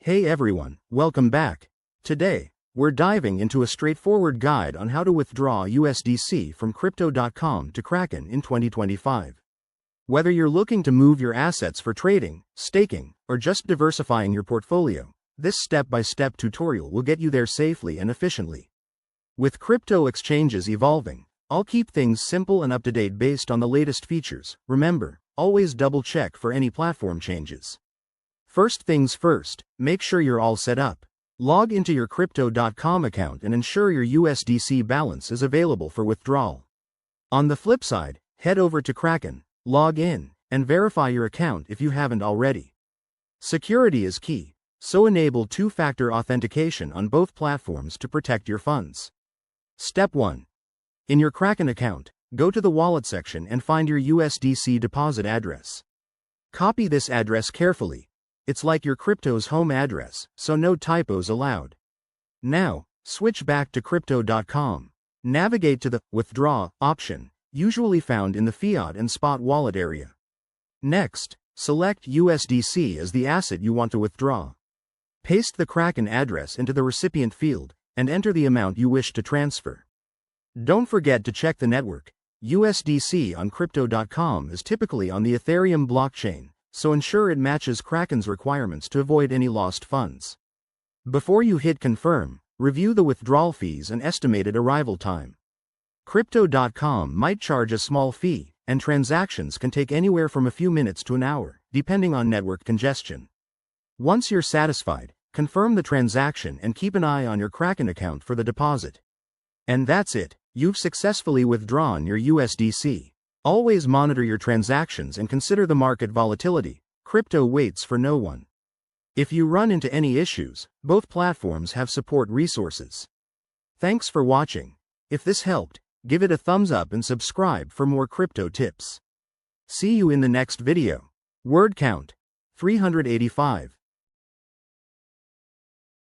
Hey everyone, welcome back. Today, we're diving into a straightforward guide on how to withdraw USDC from Crypto.com to Kraken in 2025. Whether you're looking to move your assets for trading, staking, or just diversifying your portfolio, this step-by-step tutorial will get you there safely and efficiently. With crypto exchanges evolving, I'll keep things simple and up-to-date based on the latest features. Remember, always double-check for any platform changes. First things first, make sure you're all set up. Log into your Crypto.com account and ensure your USDC balance is available for withdrawal. On the flip side, head over to Kraken, log in, and verify your account if you haven't already. Security is key, so enable two-factor authentication on both platforms to protect your funds. Step 1. In your Kraken account, go to the wallet section and find your USDC deposit address. Copy this address carefully. It's like your crypto's home address, so no typos allowed. Now, switch back to Crypto.com. Navigate to the Withdraw option, usually found in the Fiat and Spot wallet area. Next, select USDC as the asset you want to withdraw. Paste the Kraken address into the recipient field, and enter the amount you wish to transfer. Don't forget to check the network. USDC on Crypto.com is typically on the Ethereum blockchain, so ensure it matches Kraken's requirements to avoid any lost funds. Before you hit confirm, review the withdrawal fees and estimated arrival time. Crypto.com might charge a small fee, and transactions can take anywhere from a few minutes to an hour, depending on network congestion. Once you're satisfied, confirm the transaction and keep an eye on your Kraken account for the deposit. And that's it, you've successfully withdrawn your USDC. Always monitor your transactions and consider the market volatility. Crypto waits for no one. If you run into any issues, both platforms have support resources. Thanks for watching. If this helped, give it a thumbs up and subscribe for more crypto tips. See you in the next video. Word count 385.